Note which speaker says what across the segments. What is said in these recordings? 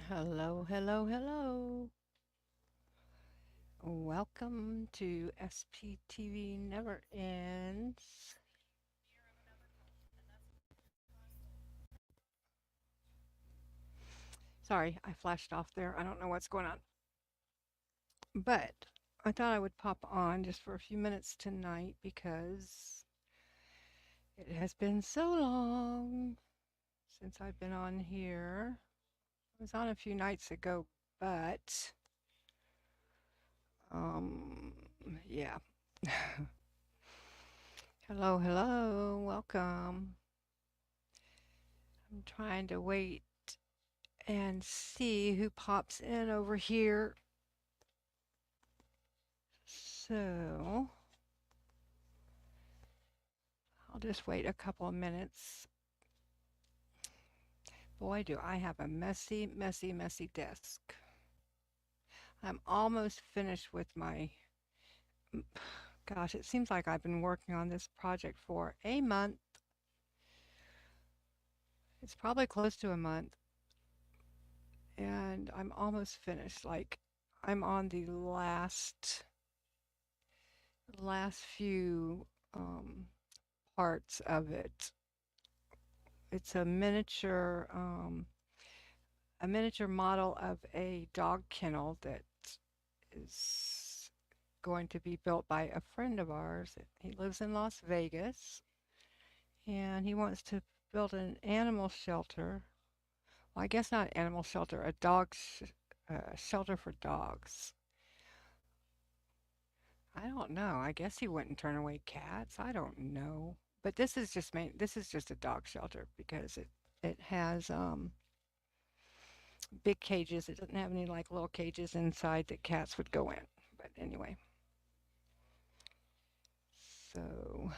Speaker 1: Hello, hello, hello. Welcome to SPTV Never Ends. Sorry, I flashed off there. I don't know what's going on. But I thought I would pop on just for a few minutes tonight because it has been so long since I've been on here. I was on a few nights ago, but um yeah. Hello, hello. Welcome. I'm trying to wait and see who pops in over here. So I'll just wait a couple of minutes. Boy, do I have a messy, messy, messy desk. I'm almost finished with my, gosh, it seems like I've been working on this project for a month. It's probably close to a month. And I'm almost finished. Like I'm on the last few parts of it. It's a miniature model of a dog kennel that is going to be built by a friend of ours. He lives in Las Vegas and he wants to build an animal shelter. Well, I guess not animal shelter, a shelter for dogs. I don't know. I guess he wouldn't turn away cats. I don't know. But this is just a dog shelter because it has big cages. It doesn't have any like little cages inside that cats would go in. But anyway, so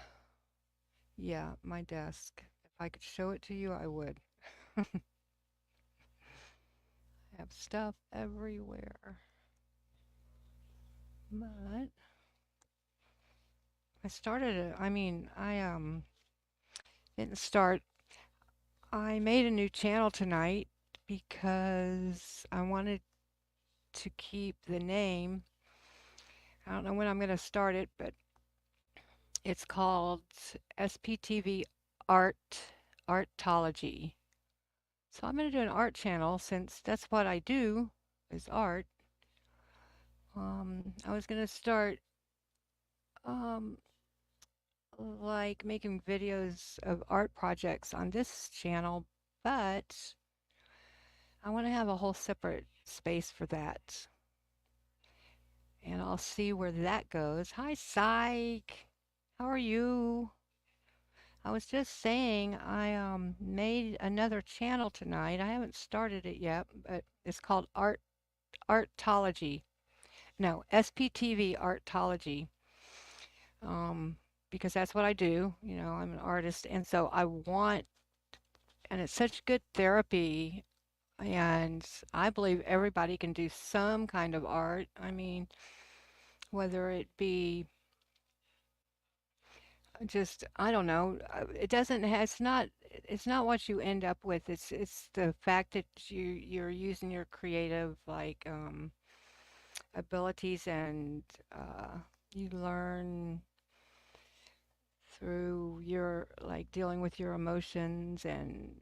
Speaker 1: yeah, my desk. If I could show it to you, I would. I have stuff everywhere. But I didn't start. I made a new channel tonight because I wanted to keep the name. I don't know when I'm going to start it, but it's called SPTV Art Artology. So I'm going to do an art channel since that's what I do is art. I was going to start um, like making videos of art projects on this channel, but I want to have a whole separate space for that. And I'll see where that goes. Hi, Psych. How are you? I was just saying I made another channel tonight. I haven't started it yet, but it's called Artology. No, SPTV Artology. Um, because that's what I do. You know, I'm an artist, and so and it's such good therapy. And I believe everybody can do some kind of art. I mean, whether it be just I don't know. It doesn't. It's not. It's not what you end up with. It's the fact that you're using your creative abilities and you learn through your like dealing with your emotions and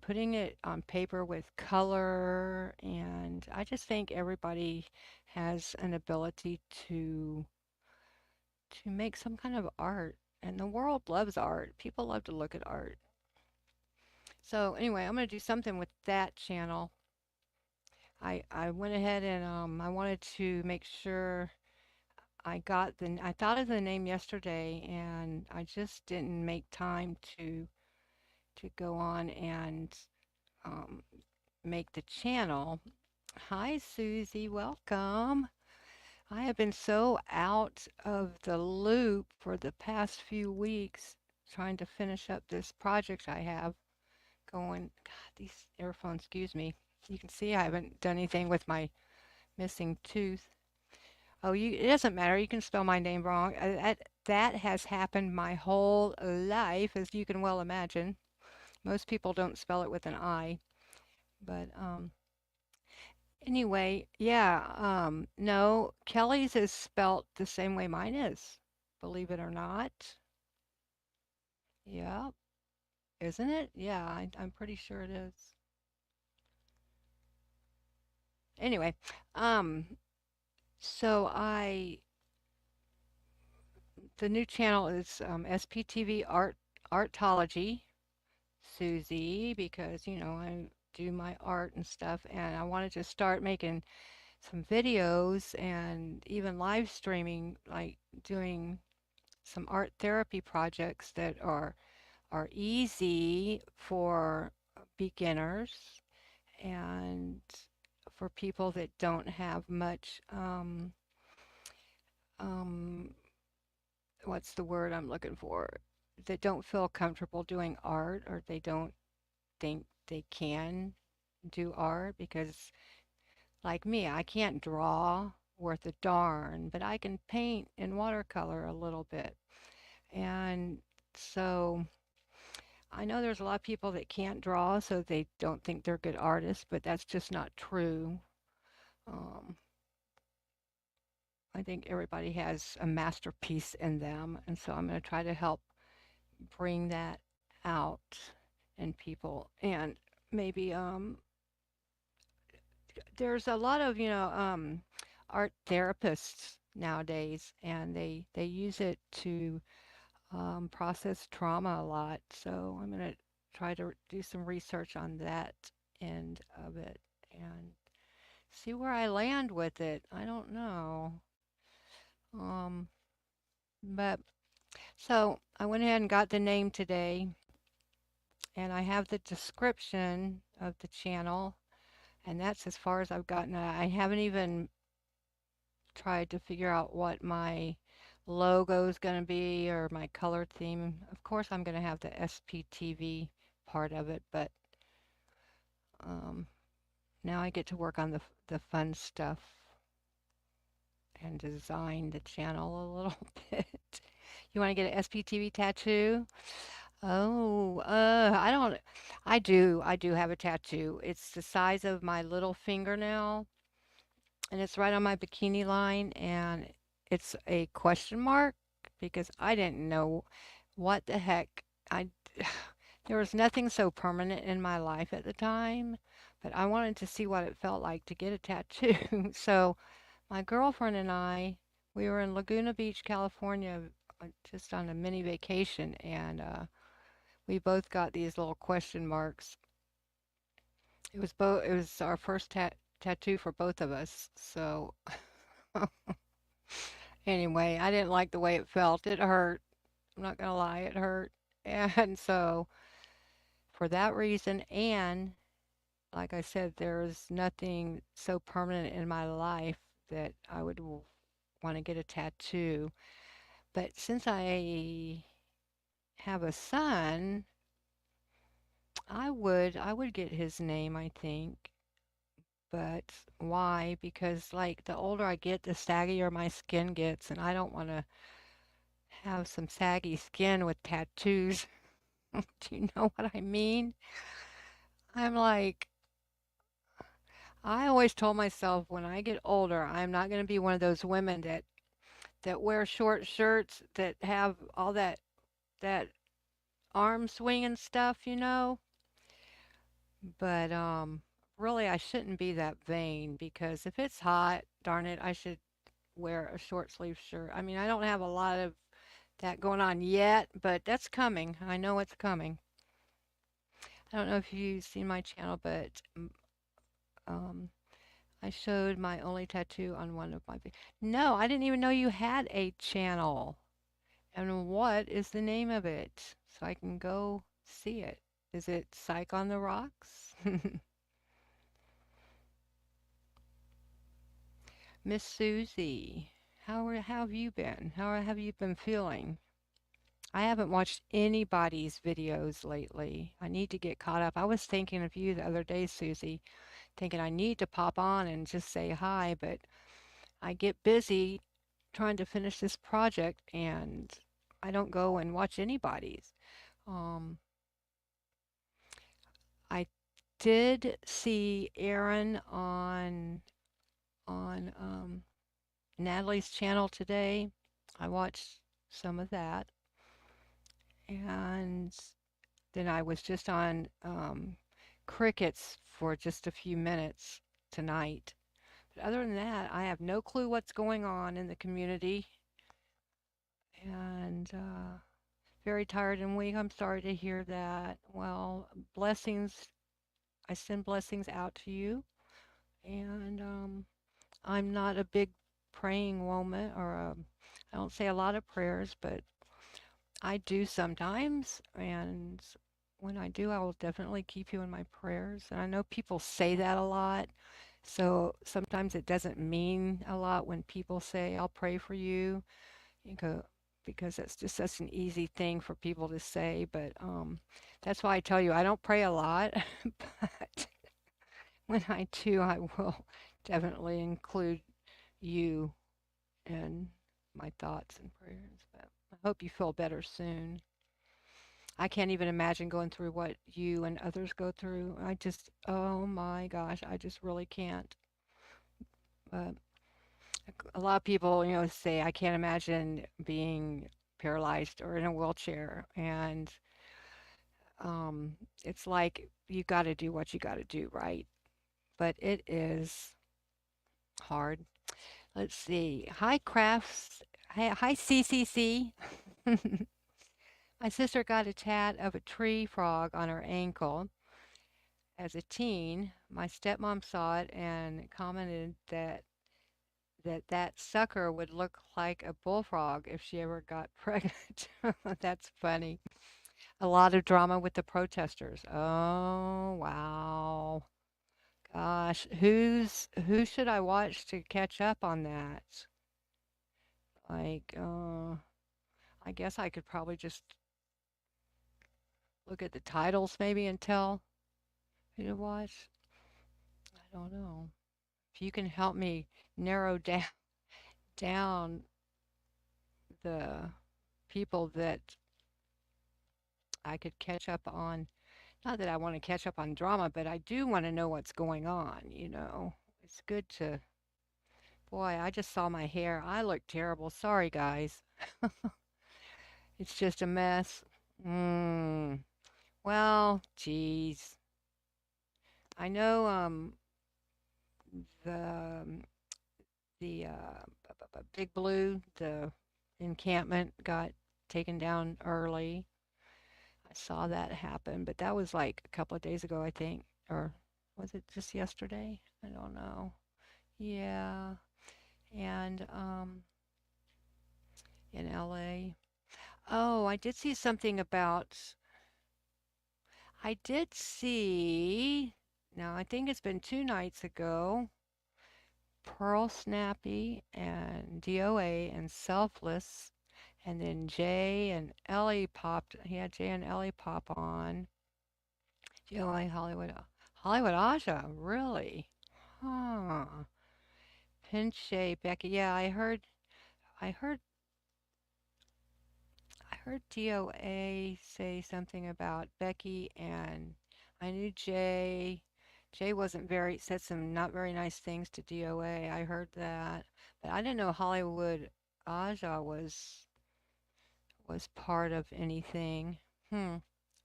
Speaker 1: putting it on paper with color. And I just think everybody has an ability to make some kind of art. And the world loves art. People love to look at art. So anyway, I'm going to do something with that channel. I went ahead and I wanted to make sure I thought of the name yesterday and I just didn't make time to go on and um, make the channel. Hi Susie, welcome. I have been so out of the loop for the past few weeks trying to finish up this project I have going. God, these earphones, excuse me. You can see I haven't done anything with my missing tooth. Oh, it doesn't matter. You can spell my name wrong. That has happened my whole life, as you can well imagine. Most people don't spell it with an I, but Anyway, yeah, no, Kelly's is spelt the same way mine is, believe it or not. Yeah, isn't it? Yeah, I'm pretty sure it is. Anyway, um, so the new channel is SPTV Artology, Susie, because I do my art and stuff, and I wanted to start making some videos and even live streaming, like doing some art therapy projects that are easy for beginners and for people that don't have much um, what's the word I'm looking for? That don't feel comfortable doing art, or they don't think they can do art because, like me, I can't draw worth a darn, but I can paint in watercolor a little bit. And so I know there's a lot of people that can't draw, so they don't think they're good artists, but that's just not true. Um, I think everybody has a masterpiece in them, and so I'm going to try to help bring that out in people. And maybe there's a lot of art therapists nowadays, and they use it to process trauma a lot. So I'm going to try to do some research on that end of it and see where I land with it. I don't know. Um, but so I went ahead and got the name today, and I have the description of the channel, and that's as far as I've gotten. I haven't even tried to figure out what my logo is going to be or my color theme. Of course, I'm going to have the SPTV part of it, but um, now I get to work on the fun stuff and design the channel a little bit. You want to get an SPTV tattoo? Oh, I don't. I do have a tattoo. It's the size of my little fingernail, and it's right on my bikini line, and it's a question mark because I didn't know what the heck. I There was nothing so permanent in my life at the time, but I wanted to see what it felt like to get a tattoo. So my girlfriend and I, we were in Laguna Beach, California, just on a mini vacation, and we both got these little question marks. It was our first tattoo for both of us. So anyway, I didn't like the way it felt. It hurt. I'm not gonna lie, it hurt. And so for that reason, and like I said, there is nothing so permanent in my life that I would want to get a tattoo. But since I have a son, I would get his name, I think. But why? Because like the older I get, the saggier my skin gets, and I don't want to have some saggy skin with tattoos. Do you know what I mean? I'm like, I always told myself when I get older, I'm not going to be one of those women that wear short shirts that have all that arm swing and stuff, you know. But really, I shouldn't be that vain because if it's hot, darn it, I should wear a short sleeve shirt. I mean, I don't have a lot of that going on yet, but that's coming. I know it's coming. I don't know if you've seen my channel, but um, I showed my only tattoo on one of my. No, I didn't even know you had a channel. And what is the name of it? So I can go see it. Is it Psych on the Rocks? Miss Susie, how have you been? How have you been feeling? I haven't watched anybody's videos lately. I need to get caught up. I was thinking of you the other day, Susie, thinking I need to pop on and just say hi, but I get busy trying to finish this project and I don't go and watch anybody's. Um, I did see Aaron on Natalie's channel today. I watched some of that, and then I was just on Crickets for just a few minutes tonight. But other than that, I have no clue what's going on in the community, and very tired and weak. I'm sorry to hear that. Well, blessings. I send blessings out to you, and I'm not a big praying woman, or I don't say a lot of prayers, but I do sometimes, and when I do, I will definitely keep you in my prayers. And I know people say that a lot, so sometimes it doesn't mean a lot when people say, I'll pray for you, you go, because that's just such an easy thing for people to say. But that's why I tell you, I don't pray a lot, but when I do, I will definitely include you in my thoughts and prayers. But I hope you feel better soon. I can't even imagine going through what you and others go through. Oh my gosh, I just really can't. But a lot of people, say I can't imagine being paralyzed or in a wheelchair, and um, it's like you got to do what you got to do, right? But it is hard. Let's see. Hi, Crafts. Hi, CCC. My sister got a tat of a tree frog on her ankle as a teen. My stepmom saw it and commented that sucker would look like a bullfrog if she ever got pregnant. That's funny. A lot of drama with the protesters. Oh, wow. Gosh, who should I watch to catch up on that? Like, I guess I could probably just look at the titles maybe and tell who to watch. I don't know. If you can help me narrow down the people that I could catch up on. Not that I want to catch up on drama, but I do want to know what's going on. It's good to, boy, I just saw my hair. I look terrible. Sorry, guys. It's just a mess. Mm, well, geez. I know the Big Blue, the encampment got taken down early. I saw that happen, but that was like a couple of days ago, I think, or was it just yesterday? I don't know. Yeah, and in LA. Oh, I did see something about. I did see. Now I think it's been 2 nights ago. Pearl Snappy and DOA and Selfless, and then Jay and Ellie popped. He had Jay and Ellie pop on. DOA Hollywood Aja, really? Huh. Pinche Becky. Yeah, I heard I heard DOA say something about Becky, and I knew Jay. Jay wasn't very said some not very nice things to DOA. I heard that, but I didn't know Hollywood Aja was part of anything. Hmm.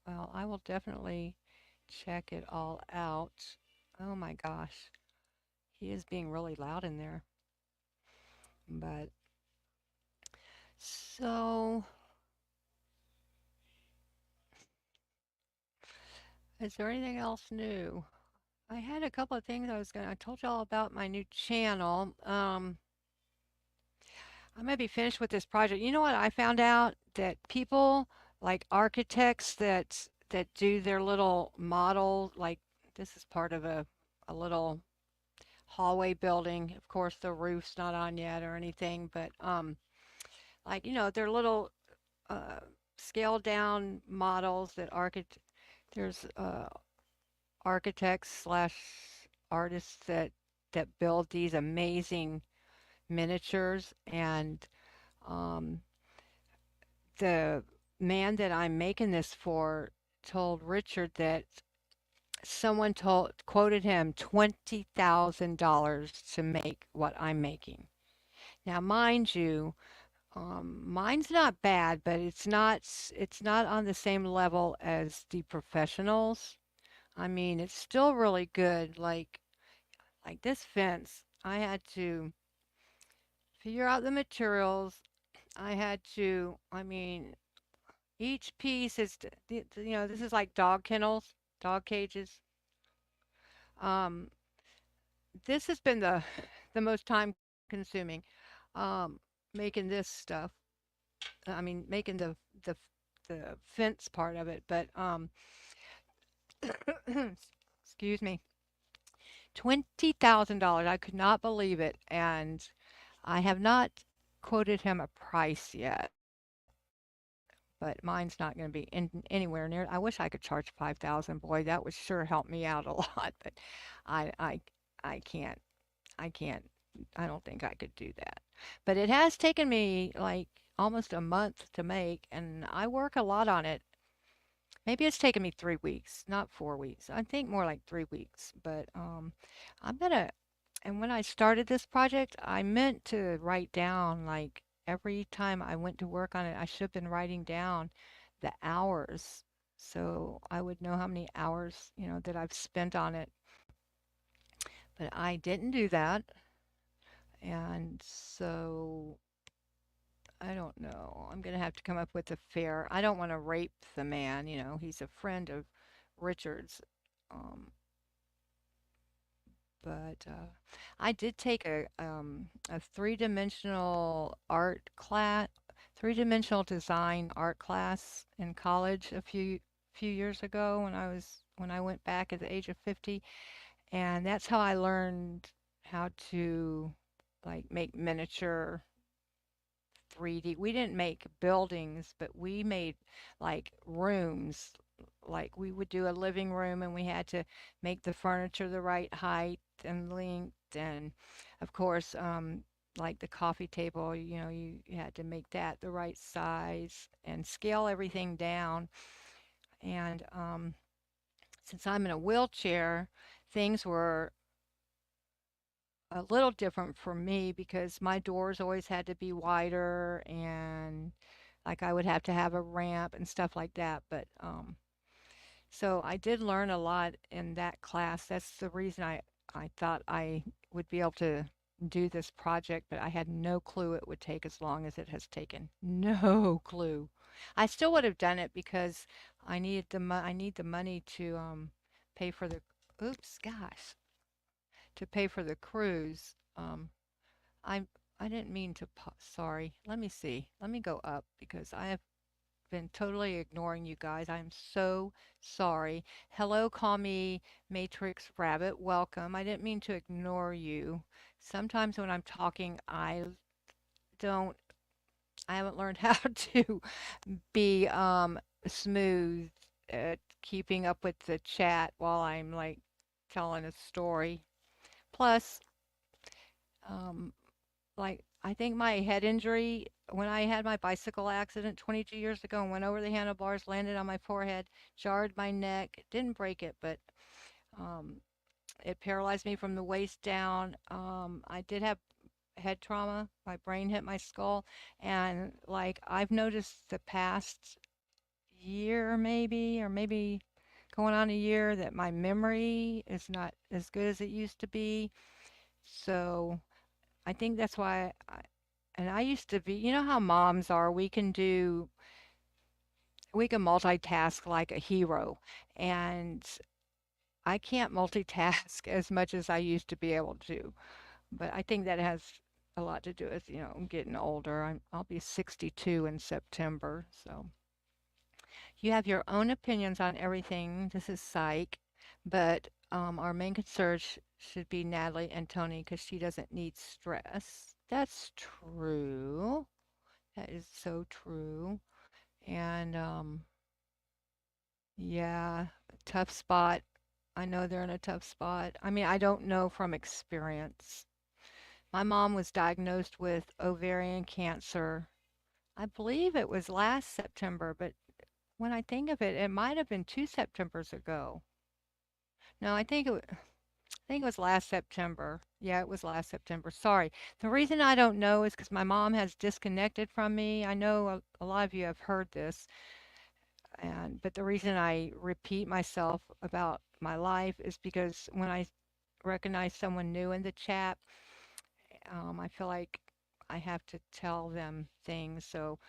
Speaker 1: Well, I will definitely check it all out. Oh my gosh, he is being really loud in there. But so, is there anything else new? I had a couple of things I told y'all about my new channel. I'm gonna be finished with this project. You know what I found out? That people like architects that do their little model, like this is part of a little hallway building. Of course, the roof's not on yet or anything, but like their little uh, scaled down models that there's architects slash artists that build these amazing miniatures, and um, the man that I'm making this for told Richard that someone told quoted him $20,000 to make what I'm making. Now, mind you, mine's not bad, but it's not on the same level as the professionals. I mean, it's still really good. Like this fence, I had to figure out the materials. I had to, I mean, each piece is, this is like dog kennels, dog cages. Um, this has been the most time consuming, um, making this stuff. I mean, making the the fence part of it, but excuse me, $20,000. I could not believe it, and I have not quoted him a price yet. But mine's not going to be anywhere near. I wish I could charge 5,000. Boy, that would sure help me out a lot. But I, I, I can't. I can't. I don't think I could do that. But it has taken me like almost a month to make, and I work a lot on it. Maybe it's taken me 3 weeks, not 4 weeks. I think more like 3 weeks. But I'm gonna. And when I started this project, I meant to write down like every time I went to work on it, I should have been writing down the hours so I would know how many hours, that I've spent on it. But I didn't do that. And so I don't know. I'm going to have to come up with a fair. I don't want to rape the man, he's a friend of Richard's. Um, but I did take a three-dimensional art class, three-dimensional design art class in college a few years ago when I went back at the age of 50, and that's how I learned how to like make miniature 3D. We didn't make buildings, but we made like rooms. Like we would do a living room and we had to make the furniture the right height and length. And of course, like the coffee table, you had to make that the right size and scale everything down. And since I'm in a wheelchair, things were a little different for me because my doors always had to be wider and like I would have to have a ramp and stuff like that. But so I did learn a lot in that class. That's the reason I thought I would be able to do this project, but I had no clue it would take as long as it has taken. No clue. I still would have done it because I need the money to pay for the oops, gosh, to pay for the cruise. I I didn't mean to sorry. Let me see. Let me go up because I have been totally ignoring you guys. I'm so sorry. Hello, call me Matrix Rabbit. Welcome. I didn't mean to ignore you. Sometimes when I'm talking, don't I haven't learned how to be smooth at keeping up with the chat while I'm like telling a story. Plus, um, like I think my head injury when I had my bicycle accident 22 years ago and went over the handlebars, landed on my forehead, jarred my neck. Didn't break it, but um, it paralyzed me from the waist down. I did have head trauma. My brain hit my skull, and like I've noticed the past year, maybe, or maybe going on a year, that my memory is not as good as it used to be. So I think that's why and I used to be, you know how moms are, we can multitask like a hero. And I can't multitask as much as I used to be able to. But I think that has a lot to do with, getting older. I'll be 62 in September. So you have your own opinions on everything. This is psych. But our main concern should be Natalie and Tony because she doesn't need stress. That's true. That is so true. And yeah, tough spot. I know they're in a tough spot. I mean, I don't know from experience. My mom was diagnosed with ovarian cancer. I believe it was last September, but when I think of it, it might have been 2 Septembers ago. No, I think it was last September. Yeah, it was last September. Sorry. The reason I don't know is because my mom has disconnected from me. I know a lot of you have heard this, and but the reason I repeat myself about my life is because when I recognize someone new in the chat, I feel like I have to tell them things. So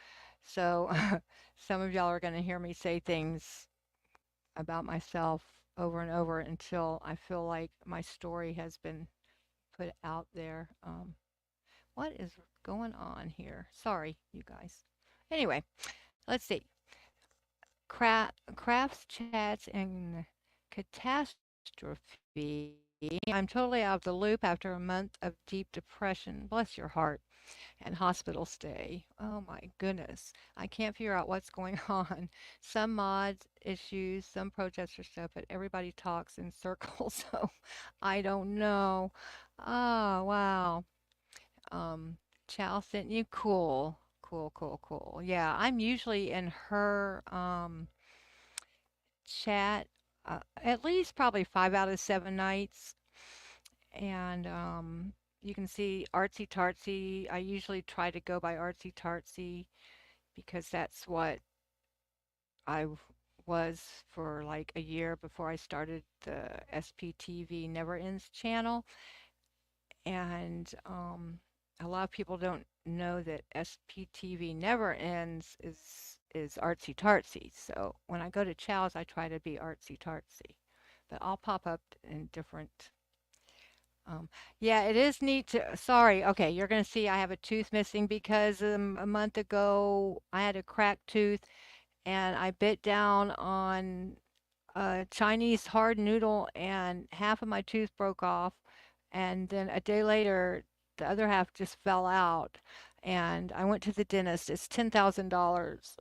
Speaker 1: some of y'all are going to hear me say things about myself over and over until I feel like my story has been put out there. What is going on here? Sorry, you guys. Anyway, let's see. Crafts, chats, and catastrophe. I'm totally out of the loop after a month of deep depression. Bless your heart. And hospital stay. Oh my goodness. I can't figure out what's going on. Some mods issues, some protester stuff, but everybody talks in circles, so I don't know. Oh, wow. Um, Chow sent you. Cool. Cool, cool, cool. Yeah, I'm usually in her chat at least probably 5 out of 7 nights. And you can see Artsy Tartsy. I usually try to go by Artsy Tartsy because that's what was for like a year before I started the SPTV Never Ends channel. And a lot of people don't know that SPTV Never Ends is Artsy Tartsy. So when I go to Chow's, I try to be Artsy Tartsy. But I'll pop up in different. Um, yeah, it is neat to. Sorry, okay, you're gonna see I have a tooth missing because a month ago I had a cracked tooth and I bit down on a Chinese hard noodle and half of my tooth broke off. And then a day later, the other half just fell out. And I went to the dentist. It's $10,000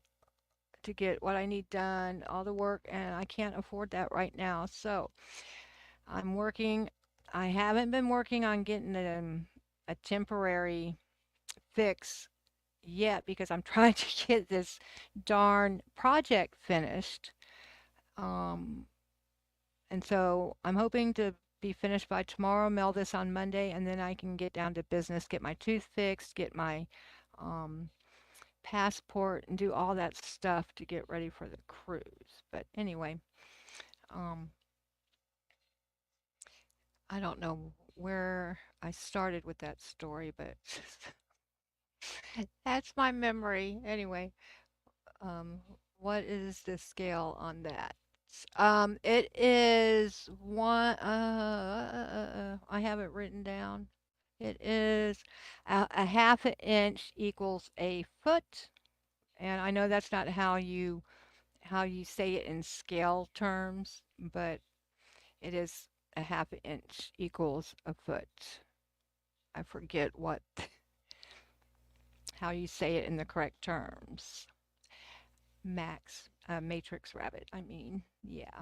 Speaker 1: to get what I need done, all the work, and I can't afford that right now. So I'm working. I haven't been working on getting a temporary fix yet because I'm trying to get this darn project finished. Um, and so I'm hoping to be finished by tomorrow, mail this on Monday, and then I can get down to business, get my tooth fixed, get my um, passport, and do all that stuff to get ready for the cruise. But anyway, um, I don't know where I started with that story, but that's my memory. Anyway, um, what is the scale on that? It is one. I have it written down. It is a half an inch equals a foot, and I know that's not how you say it in scale terms, but it is a half an inch equals a foot. I forget what how you say it in the correct terms. Max, matrix rabbit. I mean, yeah.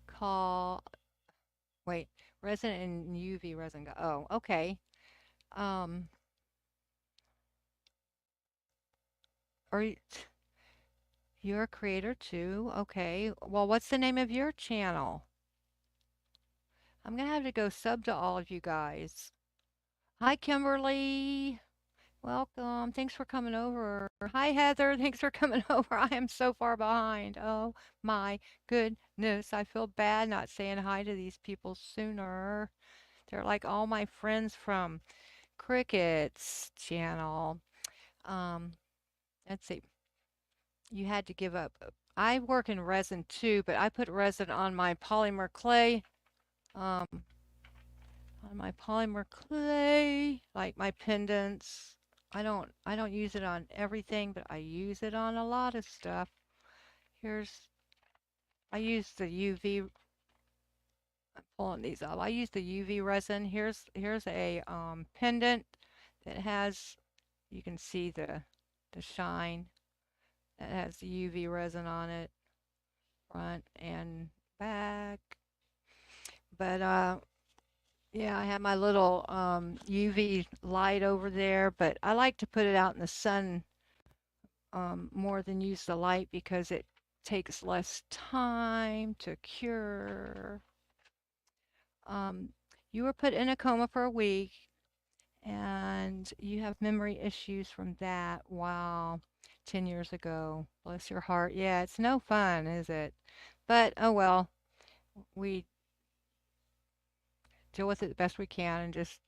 Speaker 1: Call. Wait, resin and UV resin. Oh, okay. Um, are you're a creator too? Okay. Well, what's the name of your channel? I'm gonna have to go sub to all of you guys. Hi, Kimberly. Welcome. Thanks for coming over. Hi, Heather. Thanks for coming over. I am so far behind. Oh my goodness. I feel bad not saying hi to these people sooner. They're like all my friends from Cricket's channel. Um, let's see. You had to give up. I work in resin too, but I put resin on my polymer clay. Um, on my polymer clay, like my pendants. I don't use it on everything, but I use it on a lot of stuff. Here's I use the UV. I'm pulling these up. I use the UV resin. Here's a pendant that has you can see the shine that has the UV resin on it, front and back. But yeah, I have my little UV light over there, but I like to put it out in the sun more than use the light because takes less time to cure. Um, you were put in a coma for a week and you have memory issues from that. Wow, 10 years ago. Bless your heart. Yeah, it's no fun, is it? But oh well, we deal with it the best we can and just,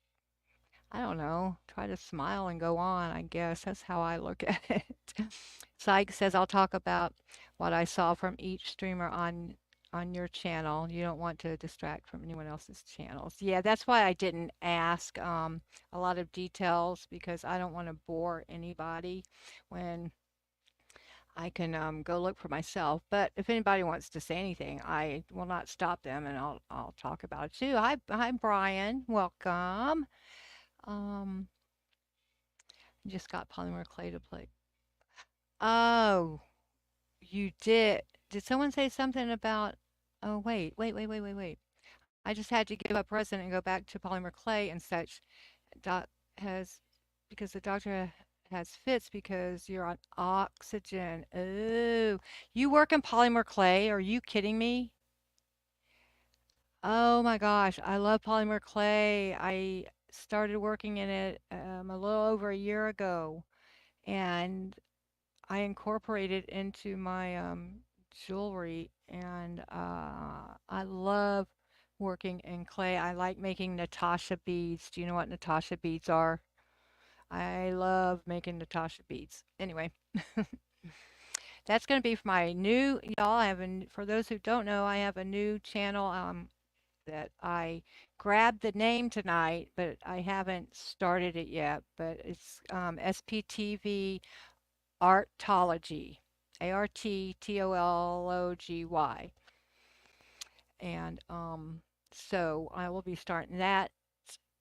Speaker 1: I don't know, try to smile and go on, I guess. That's how I look at it. Syke says I'll talk about what I saw from each streamer on your channel. You don't want to distract from anyone else's channels. Yeah, that's why I didn't ask a lot of details because I don't want to bore anybody when I can go look for myself. But if anybody wants to say anything, I will not stop them and I'll talk about it too. Hi Brian, welcome. Um, just got polymer clay to play. Oh, you did. Did someone say something about? Oh, wait. I just had to give up resin and go back to polymer clay and such. Doc has, because the doctor has fits because you're on oxygen. Oh, you work in polymer clay? Are you kidding me? Oh my gosh, I love polymer clay. I started working in it a little over a year ago, and I incorporate it into my jewelry, and I love working in clay. I like making Natasha beads. Do you know what Natasha beads are? I love making Natasha beads. Anyway, that's going to be for my new y'all. For those who don't know, I have a new channel that I grabbed the name tonight, but I haven't started it yet. But it's SPTV Artology, Artology. And so I will be starting that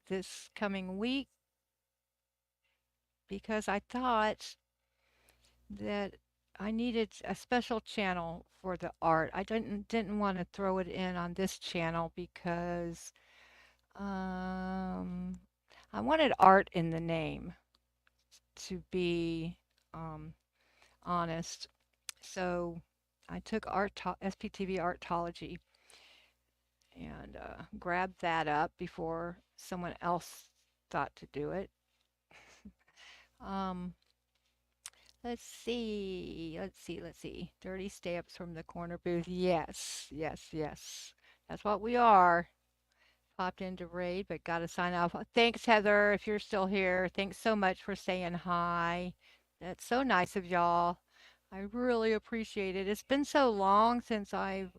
Speaker 1: this coming week because I thought that I needed a special channel for the art. I didn't want to throw it in on this channel because um, I wanted art in the name to be um, honest. So I took SPTV Artology and grabbed that up before someone else thought to do it. Um, let's see. Dirty stamps from the corner booth. Yes. That's what we are. Popped into raid, but got to sign off. Thanks, Heather, if you're still here. Thanks so much for saying hi. That's so nice of y'all. I really appreciate it. It's been so long since I've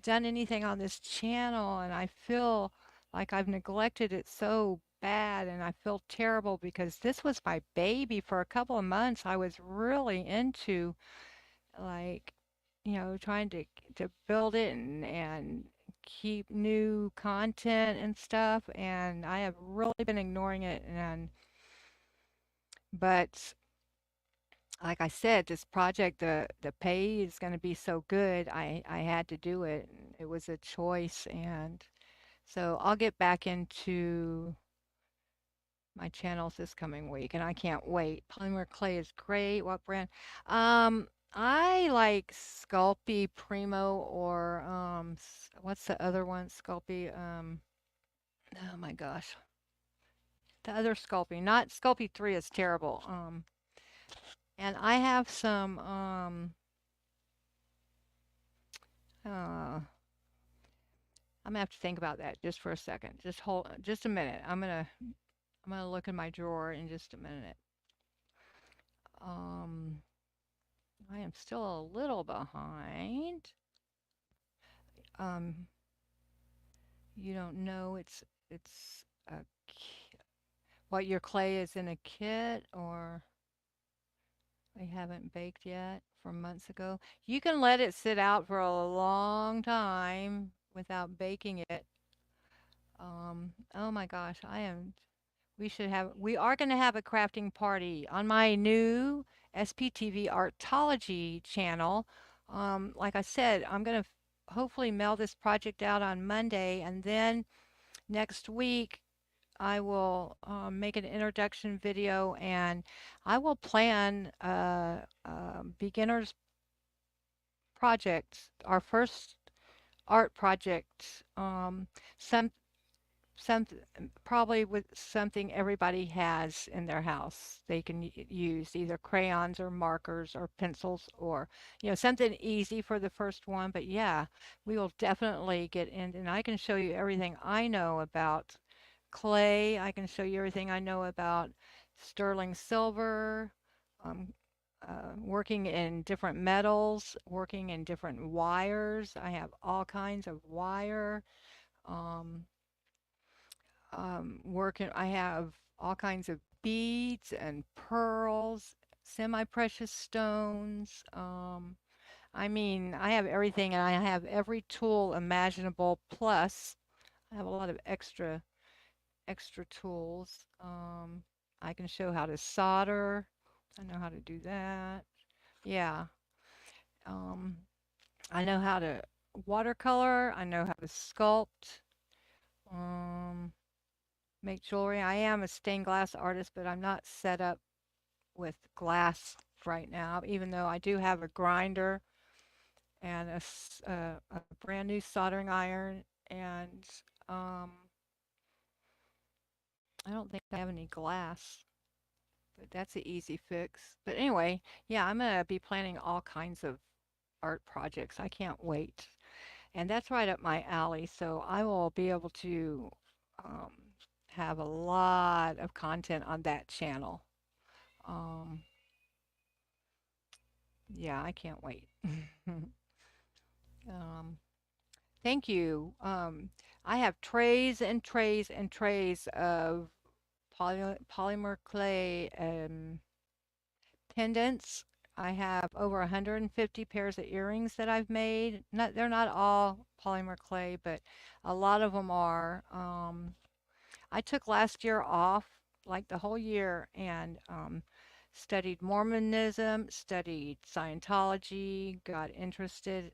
Speaker 1: done anything on this channel, and I feel like I've neglected it so bad, and I feel terrible because this was my baby for a couple of months. I was really into like, trying to build it and keep new content and stuff, and I have really been ignoring it and but like I said, this project, the pay is going to be so good. I had to do it. It was a choice, and so I'll get back into my channels this coming week, and I can't wait. Polymer clay is great. What brand? I like Sculpey Primo or what's the other one? Sculpey. Oh my gosh, the other Sculpey. Not Sculpey 3 is terrible. And I have some uh I'm gonna have to think about that just for a second. Just a minute. I'm gonna look in my drawer in just a minute. Um, I am still a little behind. Um, you don't know it's a what your clay is in a kit or they haven't baked yet from months ago. You can let it sit out for a long time without baking it. Oh my gosh, we are going to have a crafting party on my new SPTV Artology channel. Like I said, I'm going to hopefully mail this project out on Monday, and then next week I will make an introduction video and I will plan a beginner's project, our first art project, some some probably with something everybody has in their house. They can use either crayons or markers or pencils or something easy for the first one. But yeah, we will definitely get in, and I can show you everything I know about clay. I can show you everything I know about sterling silver. Um, working in different metals, working in different wires. I have all kinds of wire. Um, working. I have all kinds of beads and pearls, semi-precious stones. I mean, I have everything, and I have every tool imaginable. Plus, I have a lot of extra tools. I can show how to solder. I know how to do that. Yeah. Um, I know how to watercolor. I know how to sculpt. Um, make jewelry. I am a stained glass artist, but I'm not set up with glass right now, even though I do have a grinder and a brand new soldering iron. And um, I don't think I have any glass, but that's an easy fix. But anyway, yeah, I'm going to be planning all kinds of art projects. I can't wait. And that's right up my alley. So I will be able to um, have a lot of content on that channel. Um, yeah, I can't wait. um, thank you. I have trays and trays and trays of polymer clay pendants. I have over 150 pairs of earrings that I've made. They're not all polymer clay, but a lot of them are. I took last year off, like the whole year, and studied Mormonism, studied Scientology, got interested,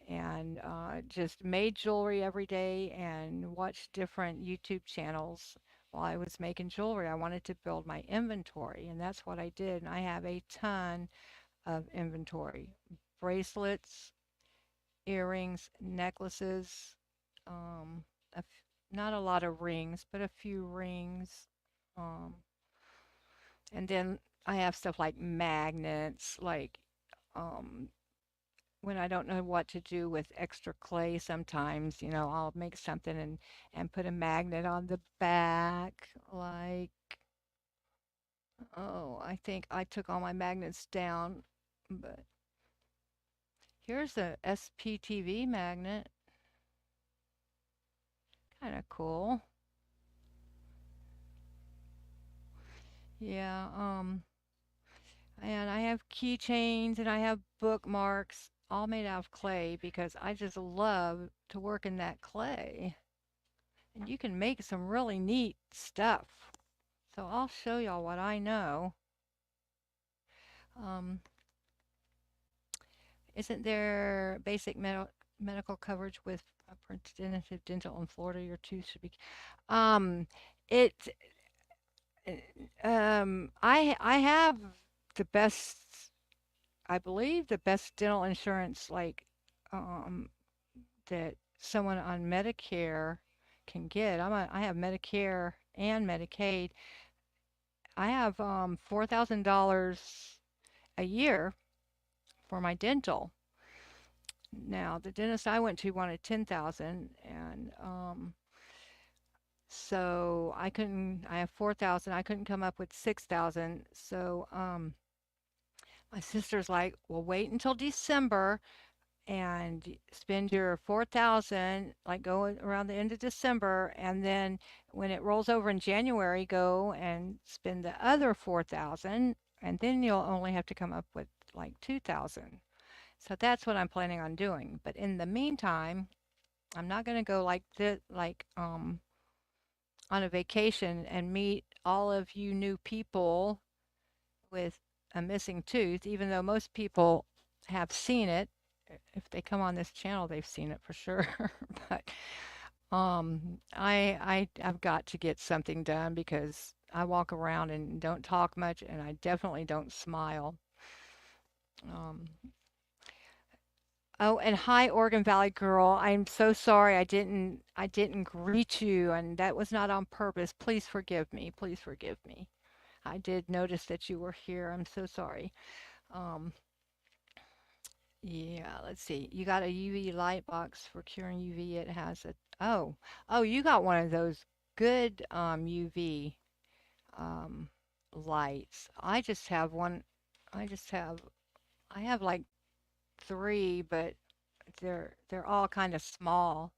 Speaker 1: and just made jewelry every day and watched different YouTube channels while I was making jewelry. I wanted to build my inventory, and that's what I did. And I have a ton of inventory: bracelets, earrings, necklaces, um, not a lot of rings, but a few rings. Um, and then I have stuff like magnets, like um, when I don't know what to do with extra clay, sometimes, I'll make something and put a magnet on the back. Like, oh, I think I took all my magnets down, but here's a SPTV magnet. Kind of cool. Yeah, and I have keychains and I have bookmarks all made out of clay because I just love to work in that clay. And you can make some really neat stuff. So I'll show y'all what I know. Um, isn't there basic medical coverage with preventative dental in Florida? Your tooth should be. Um, it. I have the best. I believe the best dental insurance, like um, that someone on Medicare can get. I have Medicare and Medicaid. I have $4,000 a year for my dental. Now, the dentist I went to wanted 10,000, and so I couldn't. I have 4,000. I couldn't come up with 6,000. So my sister's like, "Well, wait until December and spend your 4,000, like go around the end of December, and then when it rolls over in January, go and spend the other 4,000, and then you'll only have to come up with like 2,000." So that's what I'm planning on doing. But in the meantime, I'm not going to go like this, like on a vacation and meet all of you new people with a missing tooth, even though most people have seen it. If they come on this channel, they've seen it for sure. But I've got to get something done because I walk around and don't talk much, and I definitely don't smile. Um, Oh, and hi, Oregon Valley girl. I'm so sorry I didn't greet you, and that was not on purpose. Please forgive me. Please forgive me. I did notice that you were here. I'm so sorry. Um, yeah, let's see. You got a UV light box for curing UV. It has a oh, you got one of those good UV um lights. I just have one. I just have I have like three, but they're all kind of small,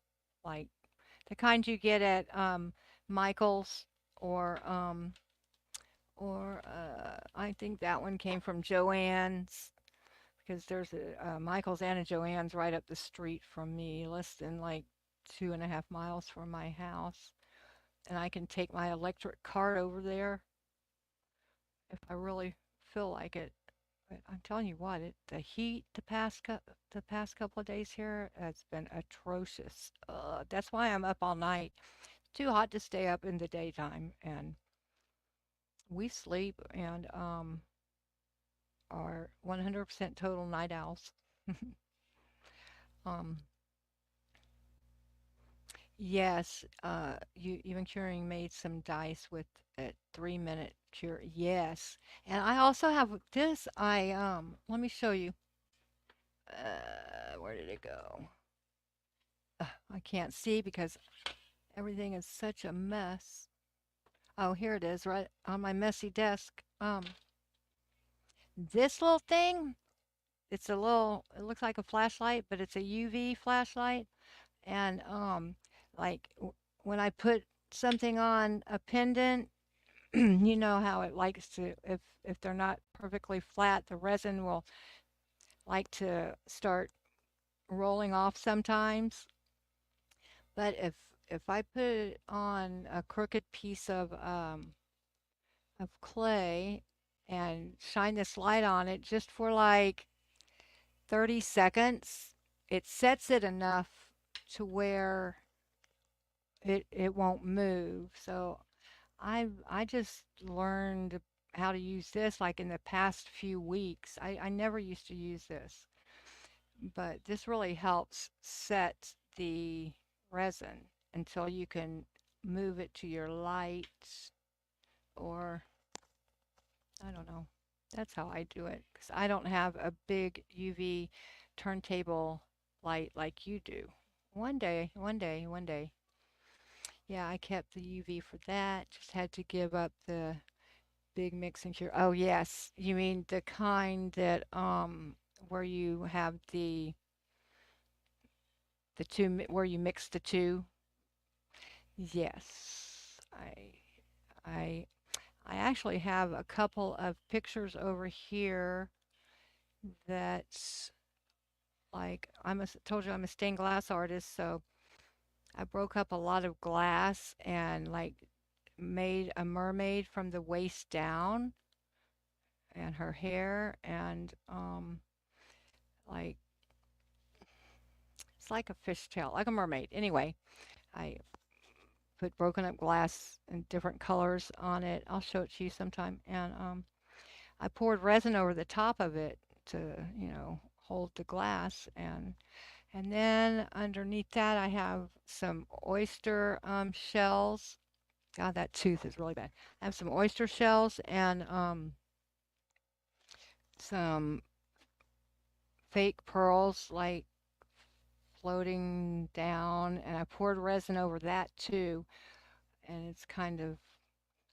Speaker 1: like the kind you get at Michael's or I think that one came from Joann's because there's a Michael's and a Joann's right up the street from me, less than like 2.5 miles from my house, and I can take my electric cart over there if I really feel like it. But I'm telling you what, the heat the past couple of days here has been atrocious. That's why I'm up all night. Too hot to stay up in the daytime, and we sleep and are 100% total night owls. um, yes, you even curing made some dice with a 3 minute cure. Yes, and I also have this. Let me show you. Where did it go? I can't see because everything is such a mess. Oh, here it is, right on my messy desk. This little thing, it looks like a flashlight, but it's a UV flashlight. And like when I put something on a pendant, you know how it likes to, if they're not perfectly flat, the resin will like to start rolling off sometimes. But if I put it on a crooked piece of clay and shine this light on it just for like 30 seconds, it sets it enough to where it won't move. So I just learned how to use this like in the past few weeks. I never used to use this, but this really helps set the resin until you can move it to your light or I don't know. That's how I do it because I don't have a big UV turntable light like you do. One day, one day, one day. Yeah, I kept the UV for that. Just had to give up the big mix and cure. Oh, yes. You mean the kind that where you have the where you mix the two? Yes. I I actually have a couple of pictures over here that like told you I'm a stained glass artist, so I broke up a lot of glass and like made a mermaid from the waist down and her hair and like it's like a fishtail, like a mermaid. Anyway, I put broken up glass in different colors on it. I'll show it to you sometime. And I poured resin over the top of it to, hold the glass and then underneath that I have some oyster shells. God, that tooth is really bad. I have some oyster shells and some fake pearls like floating down, and I poured resin over that too. And it's kind of,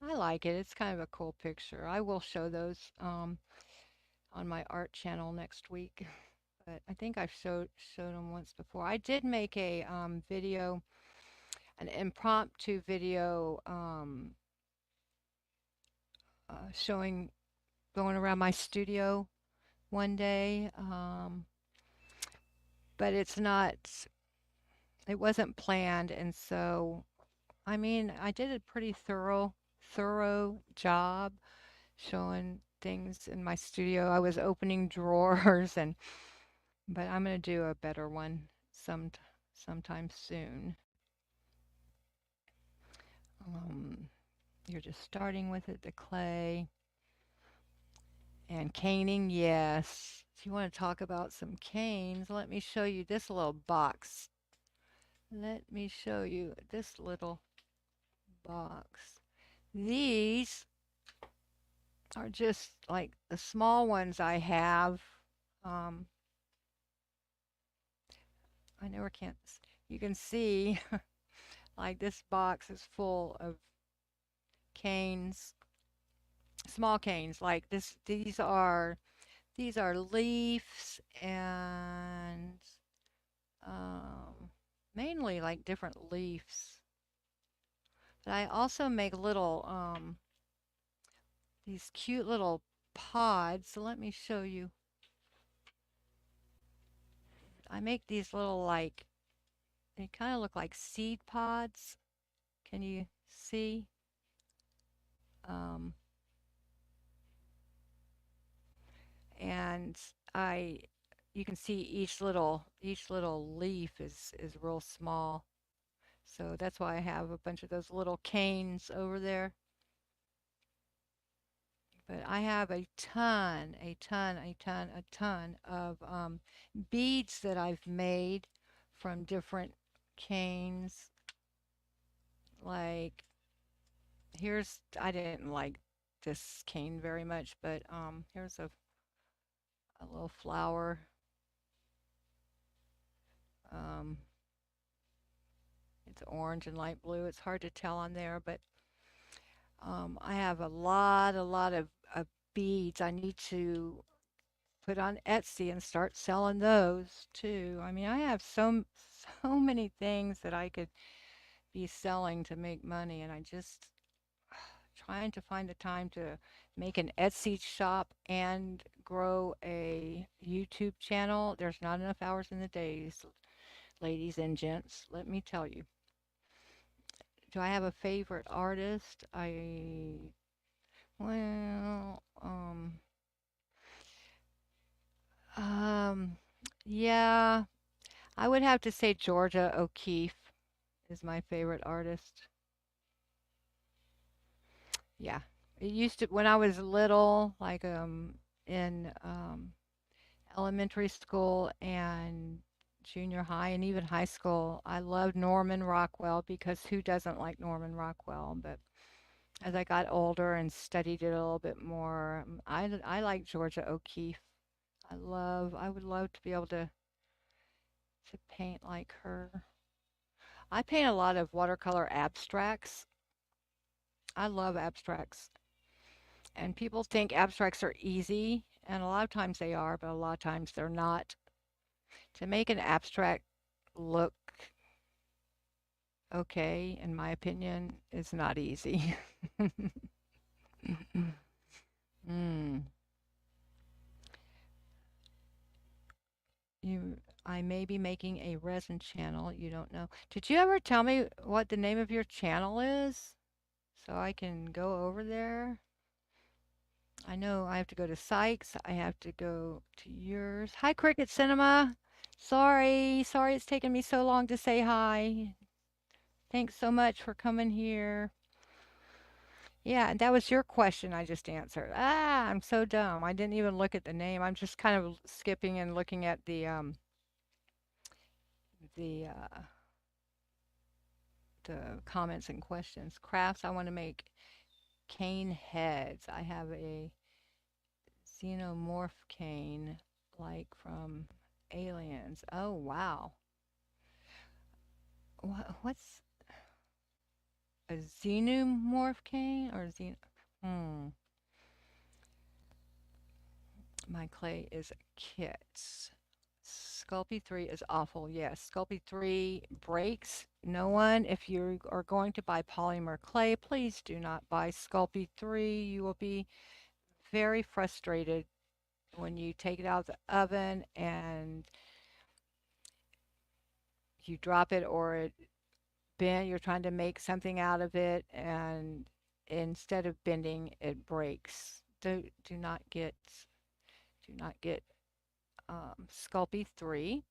Speaker 1: I like it. It's kind of a cool picture. I will show those on my art channel next week. But I think I've showed them once before. I did make a video, an impromptu video showing going around my studio one day, but it wasn't planned, and so I mean, I did a pretty thorough job showing things in my studio. I was opening drawers but I'm gonna do a better one sometime soon. Um, you're just starting with it, the clay. And caning, yes. If you want to talk about some canes, let me show you this little box. Let me show you this little box. These are just like the small ones I have. Um, I never can't. You can see like this box is full of canes, small canes. Like this, these are leaves and um, mainly like different leaves. But I also make little these cute little pods. So let me show you. I make these little like they kind of look like seed pods. Can you see? Um, and I you can see each little leaf is real small. So that's why I have a bunch of those little canes over there. But I have a ton of beads that I've made from different canes. Like I didn't like this cane very much, but here's a little flower. Um, it's orange and light blue. It's hard to tell on there, but I have a lot of beads. I need to put on Etsy and start selling those too. I mean, I have so many things that I could be selling to make money, and I just trying to find the time to make an Etsy shop and grow a YouTube channel. There's not enough hours in the days, ladies and gents. Let me tell you. Do I have a favorite artist? Well, um, yeah, I would have to say Georgia O'Keeffe is my favorite artist. Yeah. It used to when I was little, like in elementary school and junior high and even high school, I loved Norman Rockwell because who doesn't like Norman Rockwell? But as I got older and studied it a little bit more, I like Georgia O'Keeffe. I would love to be able to paint like her. I paint a lot of watercolor abstracts. I love abstracts. And people think abstracts are easy, and a lot of times they are, but a lot of times they're not. To make an abstract look okay, in my opinion, is not easy. mm. You, I may be making a resin channel. You don't know. Did you ever tell me what the name of your channel is so I can go over there? I know I have to go to Sykes. I have to go to yours. Hi, Cricket Cinema. Sorry it's taken me so long to say hi. Thanks so much for coming here. Yeah, and that was your question I just answered. Ah, I'm so dumb. I didn't even look at the name. I'm just kind of skipping and looking at the the comments and questions. Crafts, I want to make cane heads. I have a xenomorph cane like from Aliens. Oh, wow. What's a xenomorph cane or Hmm. My clay is a kit. Sculpey 3 is awful. Yes, Sculpey 3 breaks. No one, if you are going to buy polymer clay, please do not buy Sculpey 3. You will be very frustrated when you take it out of the oven and you drop it or it bend, you're trying to make something out of it and instead of bending, it breaks. Do not get Sculpey 3.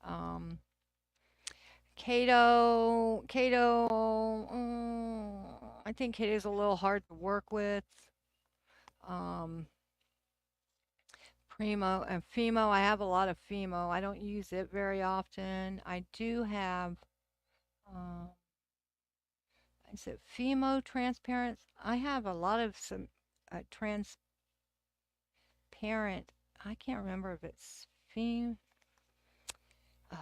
Speaker 1: Um, Kato, I think Kato's a little hard to work with. Um, Primo and Fimo. I have a lot of Fimo. I don't use it very often. I do have, uh, is it Fimo transparent? I have a lot of some transparent. I can't remember if it's uh,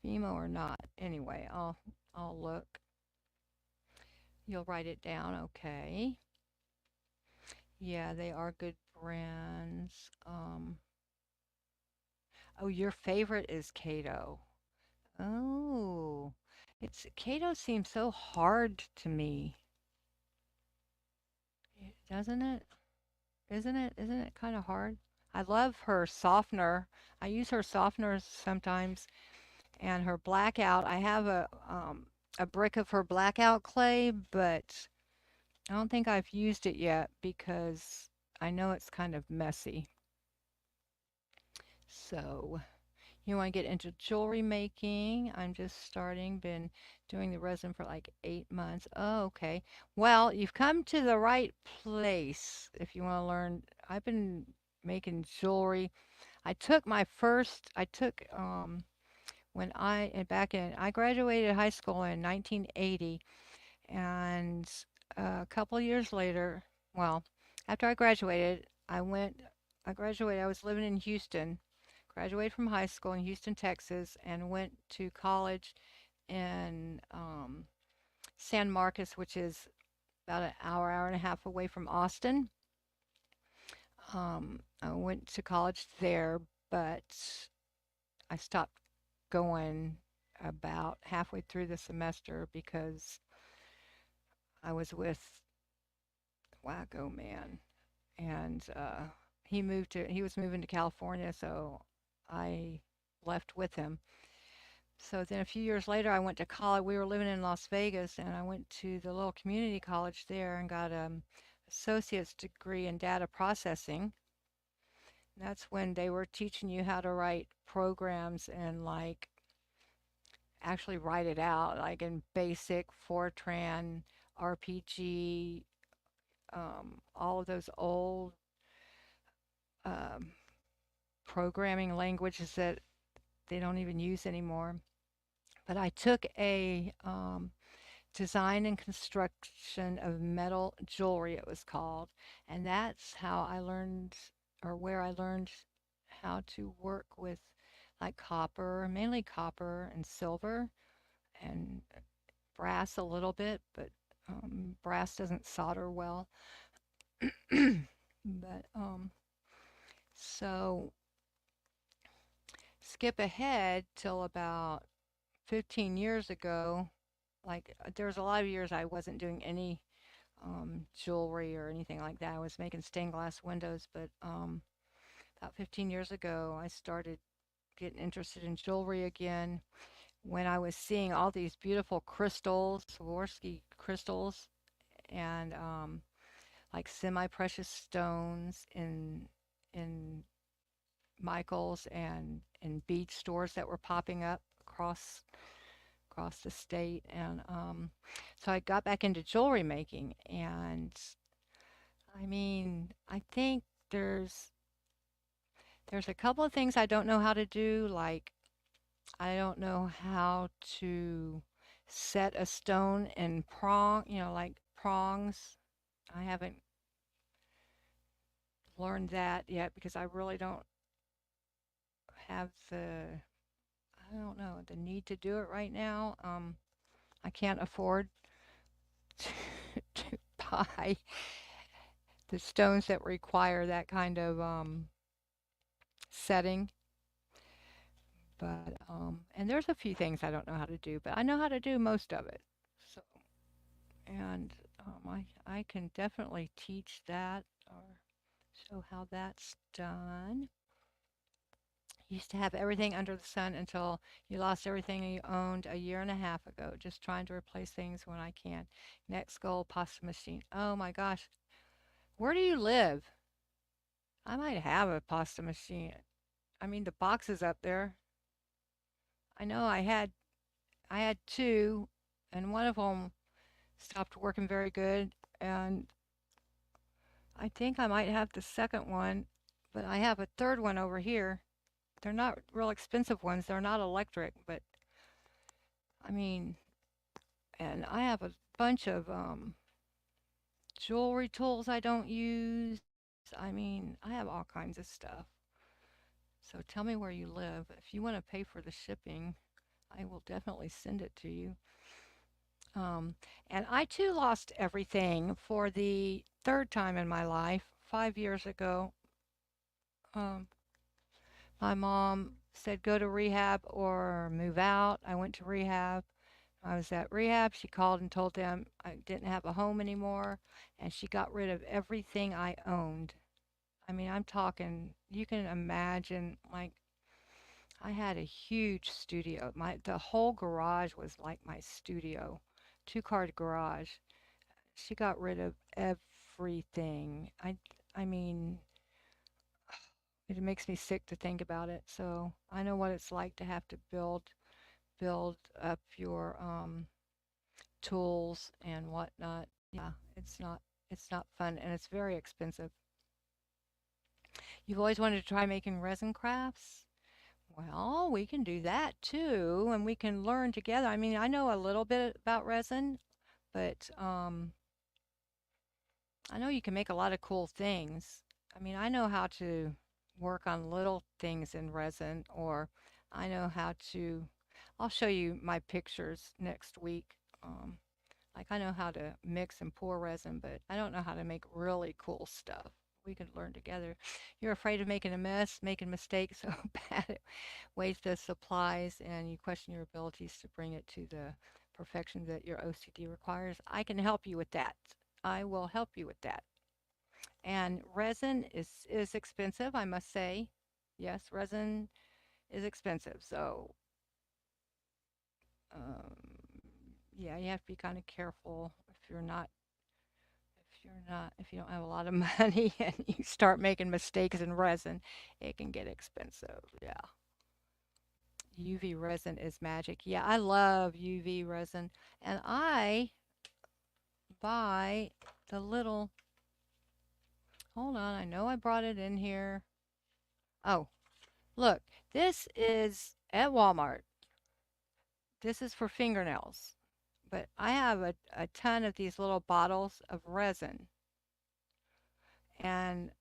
Speaker 1: Fimo or not. Anyway, I'll look. You'll write it down, okay? Yeah, they are good brands. Oh, your favorite is Kato. Oh, it's Kato seems so hard to me, doesn't it? Isn't it? Isn't it kind of hard? I love her softener. I use her softeners sometimes, and her blackout. I have a brick of her blackout clay, but I don't think I've used it yet because I know it's kind of messy. So. You want to get into jewelry making? I'm just starting, been doing the resin for like 8 months. Oh, okay. Well, you've come to the right place if you want to learn. I've been making jewelry. I took when back in I graduated high school in 1980, and a couple years later, well, after I graduated, I was living in Houston, graduated from high school in Houston, Texas, and went to college in San Marcos, which is about an hour, hour and a half away from Austin. I went to college there, but I stopped going about halfway through the semester because I was with Wacko Man, and he was moving to California, so I left with him. So then a few years later, I went to college. We were living in Las Vegas, and I went to the little community college there and got an associate's degree in data processing. And that's when they were teaching you how to write programs and like actually write it out, like in BASIC, Fortran, RPG, all of those old um, programming languages that they don't even use anymore. But I took a design and construction of metal jewelry, it was called. And that's how I learned, or where I learned how to work with like copper, mainly copper and silver, and brass a little bit, but brass doesn't solder well. But so skip ahead till about 15 years ago. Like there's a lot of years I wasn't doing any jewelry or anything like that. I was making stained glass windows, but about 15 years ago, I started getting interested in jewelry again when I was seeing all these beautiful crystals, Swarovski crystals, and like semi-precious stones in Michaels and in bead stores that were popping up across the state. And so I got back into jewelry making, and I mean, I think there's a couple of things I don't know how to do, like I don't know how to set a stone in like prongs. I haven't learned that yet because I really don't have I don't know, the need to do it right now. I can't afford to, to buy the stones that require that kind of setting. But and there's a few things I don't know how to do, but I know how to do most of it. So and I can definitely teach that or show how that's done. Used to have everything under the sun until you lost everything you owned a year and a half ago. Just trying to replace things when I can. Next goal, pasta machine. Oh my gosh, where do you live? I might have a pasta machine. I mean, the box is up there. I know I had two, and one of them stopped working very good, and I think I might have the second one, but I have a third one over here. They're not real expensive ones. They're not electric, but I mean, and I have a bunch of jewelry tools I don't use. I mean, I have all kinds of stuff. So tell me where you live. If you want to pay for the shipping, I will definitely send it to you. Um, and I too lost everything for the third time in my life. 5 years ago, um, my mom said go to rehab or move out. I went to rehab. I was at rehab. She called and told them I didn't have a home anymore, and she got rid of everything I owned. I mean, I'm talking, you can imagine, like, I had a huge studio. The whole garage was like my studio, two-car garage. She got rid of everything. I mean, it makes me sick to think about it. So I know what it's like to have to build up your tools and whatnot. Yeah, it's not fun and it's very expensive. You've always wanted to try making resin crafts? Well, we can do that too, and we can learn together. I mean, I know a little bit about resin, but I know you can make a lot of cool things. I mean, I know how to work on little things in resin, or I know how to, I'll show you my pictures next week. Like I know how to mix and pour resin, but I don't know how to make really cool stuff. We could learn together. You're afraid of making a mess, making mistakes so bad it wastes supplies, and you question your abilities to bring it to the perfection that your OCD requires. I can help you with that. I will help you with that. And resin is expensive, I must say. Yes, resin is expensive. So, um, yeah, you have to be kind of careful if you don't have a lot of money and you start making mistakes in resin, it can get expensive. Yeah. UV resin is magic. Yeah, I love UV resin. And I buy the little, hold on, I know I brought it in here. Oh, look, this is at Walmart. This is for fingernails. But I have a ton of these little bottles of resin. And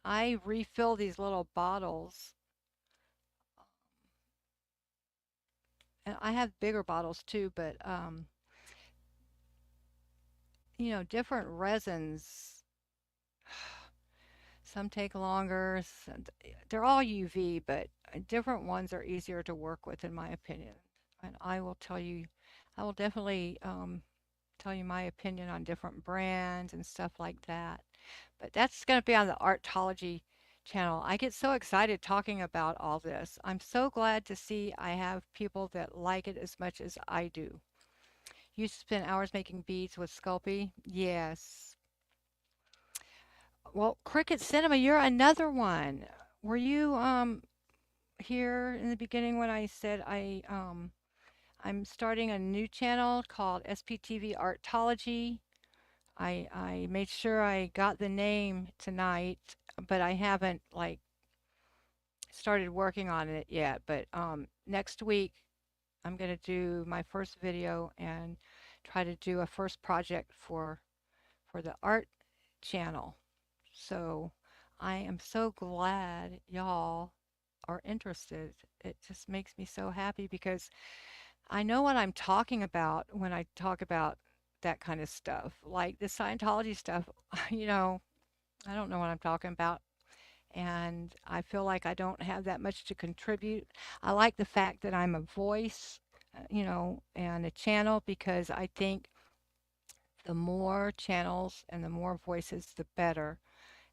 Speaker 1: I refill these little bottles. And I have bigger bottles too, but different resins, some take longer. They're all UV, but different ones are easier to work with, in my opinion. And I will definitely tell you my opinion on different brands and stuff like that. But that's going to be on the Artology channel. I get so excited talking about all this. I'm so glad to see I have people that like it as much as I do. You spend hours making beads with Sculpey? Yes. Well, Cricket Cinema, you're another one. Were you here in the beginning when I said I'm starting a new channel called SPTV Artology? I made sure I got the name tonight, but I haven't like started working on it yet. But next week I'm gonna do my first video and try to do a first project for the art channel. So I am so glad y'all are interested. It just makes me so happy because I know what I'm talking about when I talk about that kind of stuff. Like the Scientology stuff, you know, I don't know what I'm talking about. And I feel like I don't have that much to contribute. I like the fact that I'm a voice, and a channel because I think the more channels and the more voices, the better.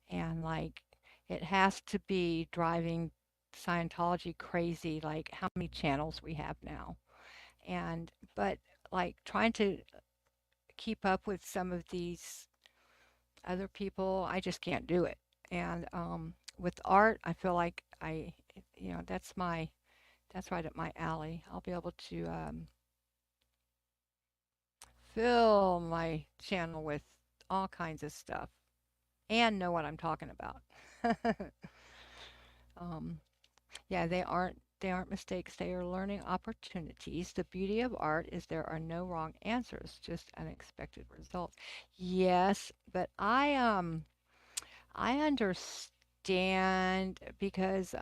Speaker 1: And like it has to be driving Scientology crazy, like how many channels we have now. And but like trying to keep up with some of these other people, I just can't do it. And with art, I feel like that's right up my alley. I'll be able to fill my channel with all kinds of stuff. and know what I'm talking about. um, yeah, they aren't mistakes. They are learning opportunities. The beauty of art is there are no wrong answers, just unexpected results. Yes, but I understand because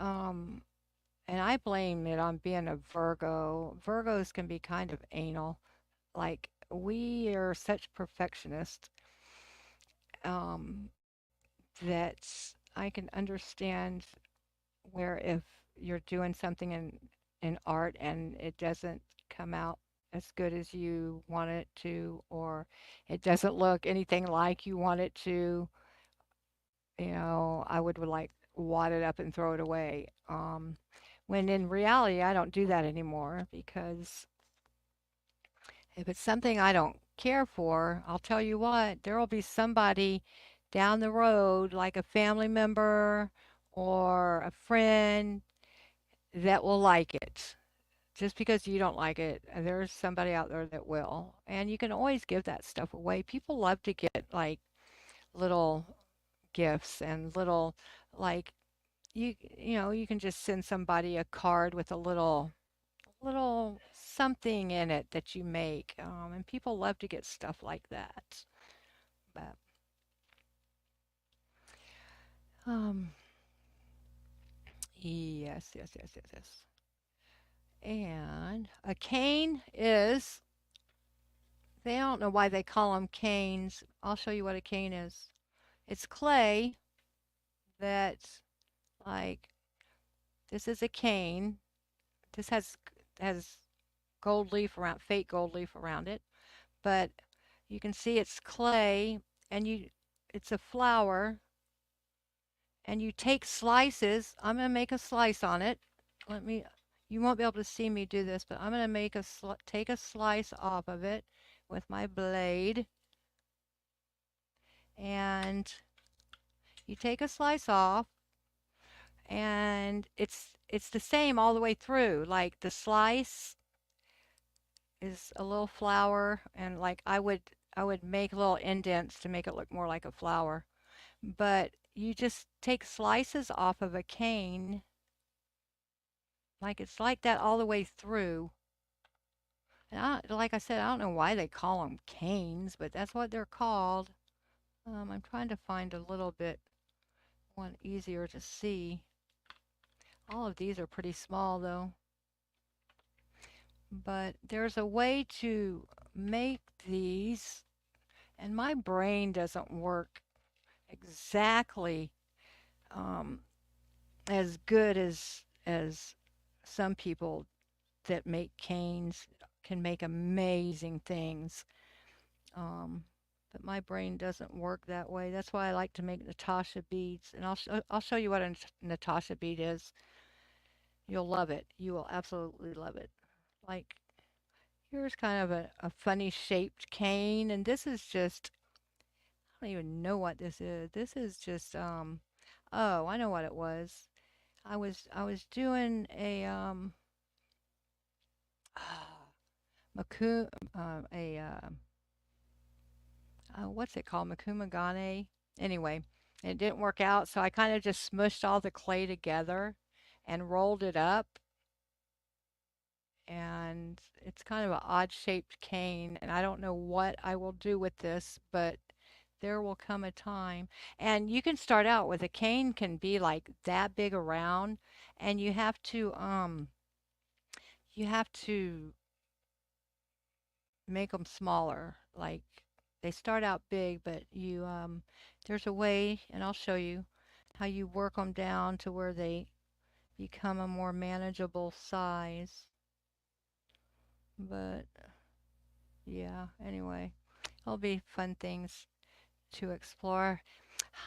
Speaker 1: and I blame it on being a Virgo. Virgos can be kind of anal. Like we are such perfectionists um, that I can understand where if you're doing something in art and it doesn't come out as good as you want it to, or it doesn't look anything like you want it to, I would like wad it up and throw it away. When in reality, I don't do that anymore because if it's something I don't care for, I'll tell you what, there will be somebody down the road, like a family member or a friend, that will like it. Just because you don't like it, there's somebody out there that will. And you can always give that stuff away. People love to get like little gifts and little like you can just send somebody a card with a little something in it that you make, and people love to get stuff like that. But um, yes, yes, yes, yes, yes. And a cane is, they don't know why they call them canes. I'll show you what a cane is. It's clay that, like, this is a cane. This has gold leaf around, fake gold leaf around it, but you can see it's clay, and it's a flower, and you take slices. I'm going to make a slice on it. Let me, you won't be able to see me do this, but I'm going to take a slice off of it with my blade. And you take a slice off, and it's the same all the way through. Like the slice is a little flower, and like I would make little indents to make it look more like a flower. But you just take slices off of a cane, like it's like that all the way through. And like I said, I don't know why they call them canes, but that's what they're called. I'm trying to find a little bit one easier to see. All of these are pretty small though. But there's a way to make these, and my brain doesn't work exactly um, as good as some people that make canes can make amazing things. Um, but my brain doesn't work that way. That's why I like to make Natasha beads, and I'll show you what a Natasha bead is. You'll love it. You will absolutely love it. Like here's kind of a funny shaped cane, and this is just, I don't even know what this is. This is just oh, I know what it was. I was doing a maku a what's it called? Makumagane. Anyway, it didn't work out, so I kind of just smushed all the clay together and rolled it up, and it's kind of an odd shaped cane, and I don't know what I will do with this, but there will come a time. And you can start out with a cane can be like that big around, and you have to make them smaller. Like they start out big, but there's a way, and I'll show you how you work them down to where they become a more manageable size. But yeah, anyway, it'll be fun things to explore.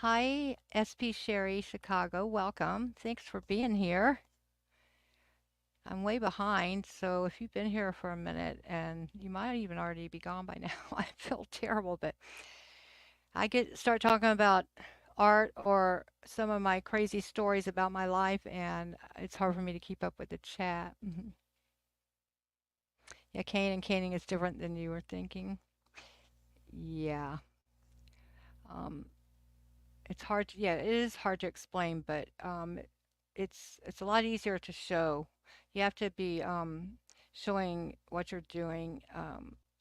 Speaker 1: Hi, SP Sherry Chicago. Welcome. Thanks for being here. I'm way behind, so if you've been here for a minute, and you might even already be gone by now, I feel terrible, but I get start talking about art or some of my crazy stories about my life, and it's hard for me to keep up with the chat. Yeah, caning is different than you were thinking. Yeah. Um, It's hard to, yeah, it is hard to explain, but it's a lot easier to show. You have to be showing what you're doing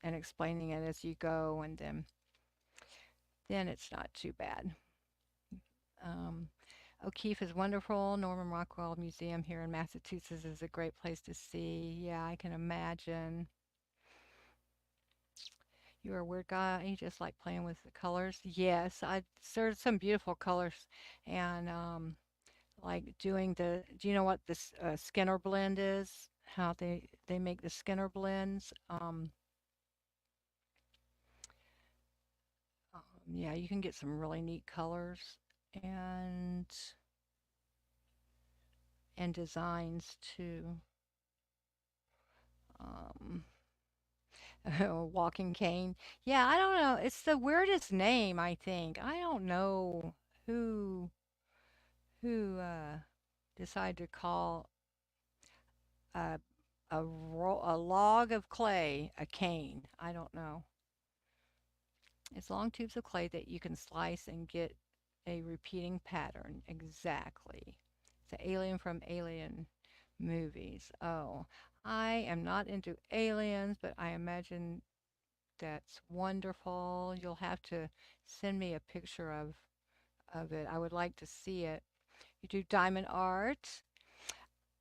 Speaker 1: and explaining it as you go, and then it's not too bad. Um, O'Keeffe is wonderful. Norman Rockwell Museum here in Massachusetts is a great place to see. Yeah, I can imagine. You're a weird guy. You just like playing with the colors. Yes, there's some beautiful colors, and like doing the. Do you know what this Skinner blend is? How they make the Skinner blends. Yeah, you can get some really neat colors and and designs too. Um, Walking cane. Yeah, I don't know. It's the weirdest name, I think. I don't know who who decided to call a a log of clay a cane. I don't know. It's long tubes of clay that you can slice and get a repeating pattern. Exactly. It's an alien from Alien movies. Oh, I am not into aliens, but I imagine that's wonderful. You'll have to send me a picture of it. I would like to see it. You do diamond art,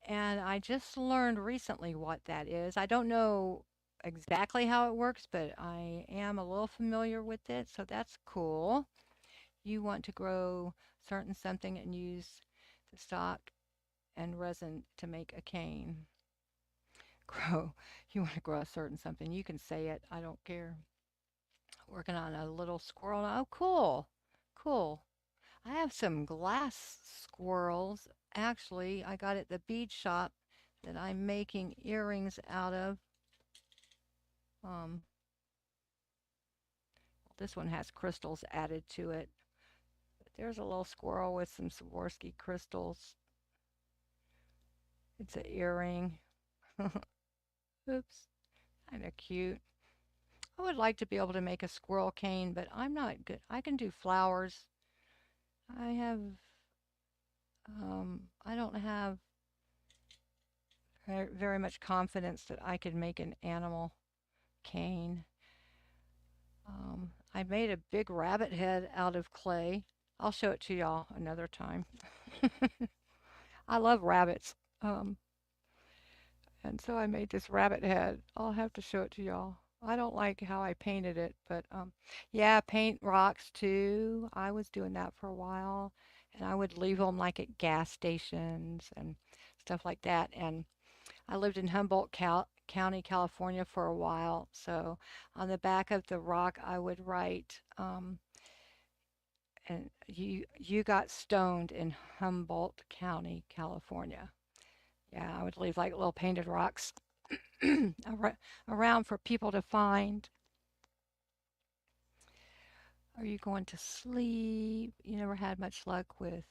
Speaker 1: and I just learned recently what that is. I don't know exactly how it works, but I am a little familiar with it, so that's cool. You want to grow certain something and use the stock and resin to make a cane. Grow. You want to grow a certain something. You can say it. I don't care. Working on a little squirrel. Oh, cool. Cool. I have some glass squirrels. Actually, I got at the bead shop that I'm making earrings out of. Um, this one has crystals added to it. But there's a little squirrel with some Swarovski crystals. It's an earring. Oops, kind of cute. I would like to be able to make a squirrel cane, but I'm not good. I can do flowers. I have, I don't have very much confidence that I could make an animal cane. I made a big rabbit head out of clay. I'll show it to y'all another time. I love rabbits. Um, and so I made this rabbit head. I'll have to show it to y'all. I don't like how I painted it, but yeah, paint rocks too. I was doing that for a while, and I would leave them like at gas stations and stuff like that. And I lived in Humboldt County, California for a while. So on the back of the rock, I would write, and you got stoned in Humboldt County, California. Yeah, I would leave like little painted rocks around for people to find. Are you going to sleep? You never had much luck with,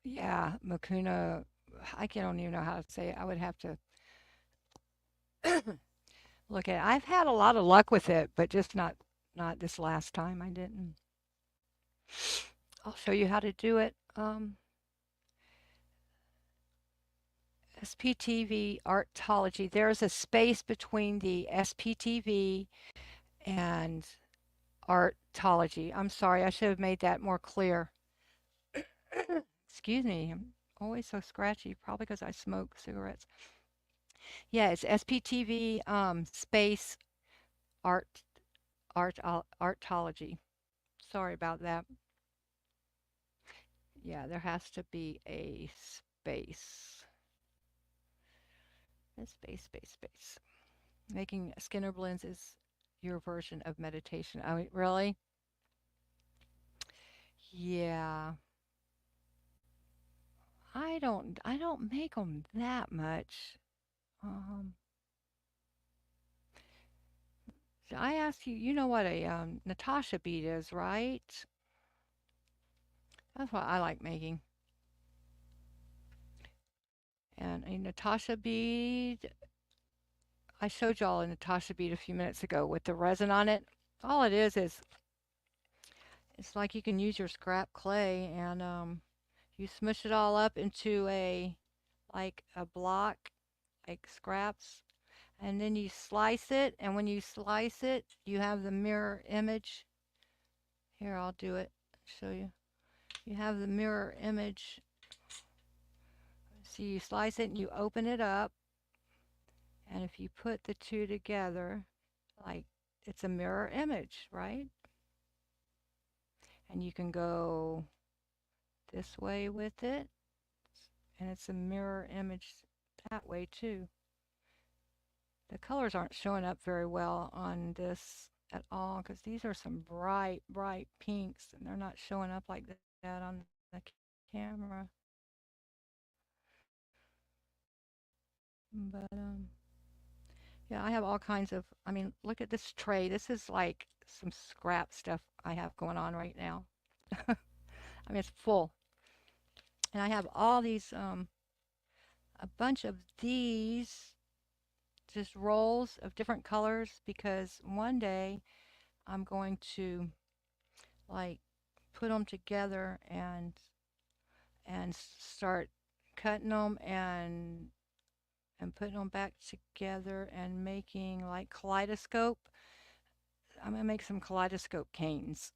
Speaker 1: yeah, Makuna. I don't even know how to say it. I would have to look at it. I've had a lot of luck with it, but just not this last time. I didn't. I'll show you how to do it. SPTV Artology. There's a space between the SPTV and Artology. I'm sorry, I should have made that more clear. Excuse me, I'm always so scratchy, probably because I smoke cigarettes. Yeah, it's SPTV space art artology. Sorry about that. Yeah, there has to be a space. A space, space, space. Making Skinner blends is your version of meditation. I mean, really? Yeah. I don't make them that much. Um, so I ask you, you know what a Natasha bead is, right? That's what I like making. And a Natasha bead, I showed y'all a Natasha bead a few minutes ago with the resin on it. All it is It's like you can use your scrap clay and you smush it all up into a like a block, like scraps, and then you slice it. And when you slice it, you have the mirror image. Here, I'll do it. Show you. You have the mirror image. So you slice it and you open it up, and if you put the two together, like it's a mirror image, right? And you can go this way with it, and it's a mirror image that way too. The colors aren't showing up very well on this at all because these are some bright, bright pinks, and they're not showing up like that on the camera. But yeah, I have all kinds of. I mean, look at this tray. This is like some scrap stuff I have going on right now. I mean, it's full, and I have all these, a bunch of these, just rolls of different colors because one day I'm going to like put them together and start cutting them and putting them back together and making like kaleidoscope. I'm gonna make some kaleidoscope canes.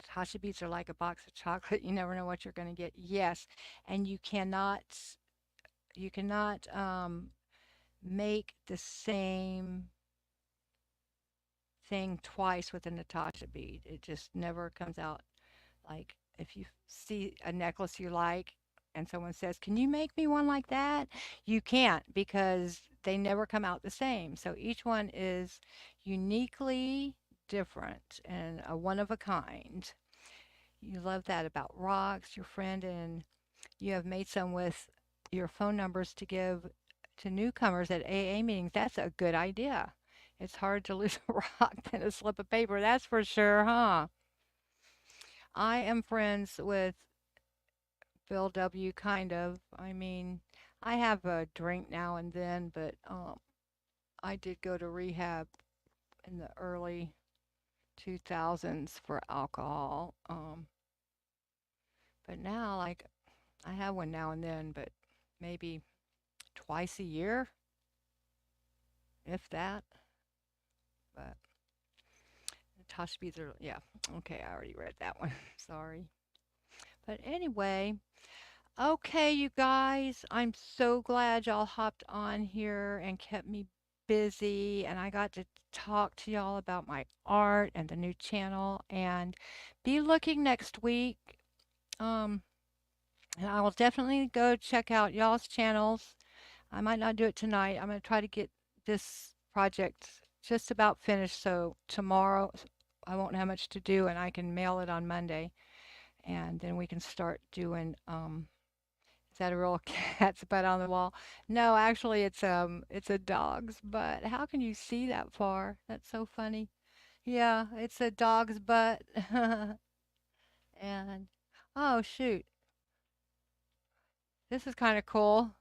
Speaker 1: Tasha beads are like a box of chocolate. You never know what you're gonna get. Yes, and you cannot make the same thing twice with a Natasha bead. It just never comes out. Like if you see a necklace you like and someone says, "Can you make me one like that?" You can't because they never come out the same. So each one is uniquely different and a one of a kind. You love that about rocks, your friend, and you have made some with your phone numbers to give to newcomers at AA meetings. That's a good idea. It's hard to lose a rock than a slip of paper, that's for sure, huh? I am friends with Bill W. kind of. I mean, I have a drink now and then, but I did go to rehab in the early 2000s for alcohol. But now, like, I have one now and then, but maybe twice a year, if that. But Tosh beads are, yeah. Okay, I already read that one. Sorry. But anyway, okay, you guys, I'm so glad y'all hopped on here and kept me busy, and I got to talk to y'all about my art and the new channel. And be looking next week. Um, and I will definitely go check out y'all's channels. I might not do it tonight. I'm going to try to get this project just about finished so tomorrow I won't have much to do and I can mail it on Monday. And then we can start doing is that a real cat's butt on the wall? No, actually it's a dog's butt. How can you see that far? That's so funny. Yeah, it's a dog's butt. And oh shoot. This is kind of cool.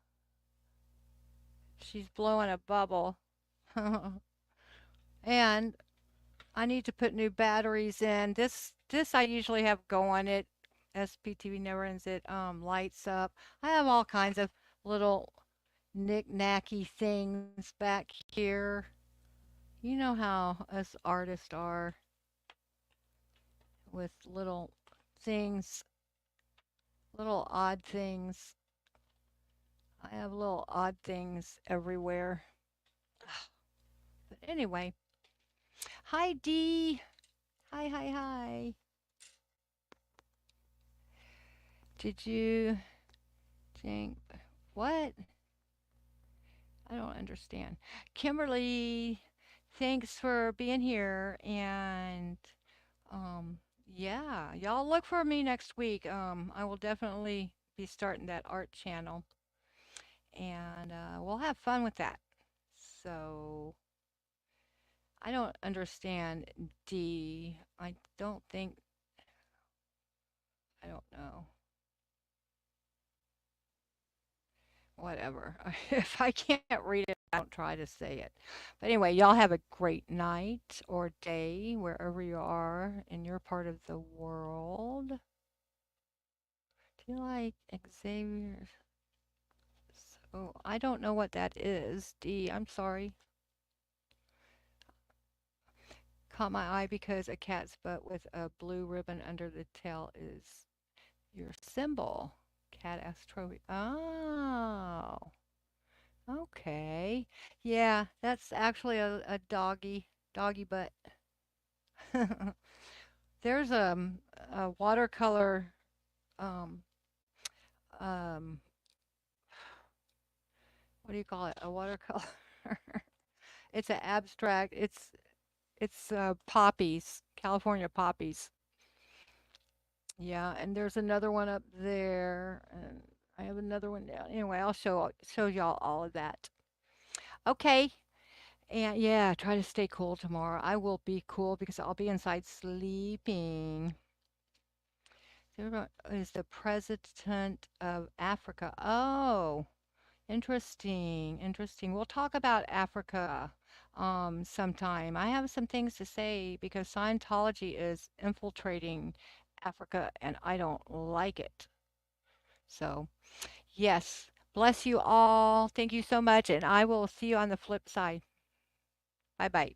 Speaker 1: She's blowing a bubble. And I need to put new batteries in. This I usually have going. It SPTV never ends. It lights up. I have all kinds of little knick-knacky things back here. You know how us artists are with little things, little odd things. I have little odd things everywhere. But anyway, hi Dee. Hi, hi, hi. Did you think what? I don't understand. Kimberly, thanks for being here. And um, yeah, y'all look for me next week. I will definitely be starting that art channel, and we'll have fun with that. So I don't understand D. I don't think, I don't know. whatever. If I can't read it, I don't try to say it. But anyway, y'all have a great night or day wherever you are in your part of the world. Do you like Xavier? So I don't know what that is. D, I'm sorry. Caught my eye because a cat's butt with a blue ribbon under the tail is your symbol. Cat ass trophy. Oh, okay. Yeah, that's actually a doggy butt. There's a watercolor um um what do you call it? A watercolor. It's an abstract. It's poppies, California poppies. Yeah, and there's another one up there, and I have another one down. Anyway, I'll show y'all all of that. Okay, and yeah, try to stay cool tomorrow. I will be cool because I'll be inside sleeping. Zero is the president of Africa. Oh, interesting, interesting. We'll talk about Africa sometime. I have some things to say because Scientology is infiltrating Africa and I don't like it. So, yes, bless you all. Thank you so much, and I will see you on the flip side. Bye bye.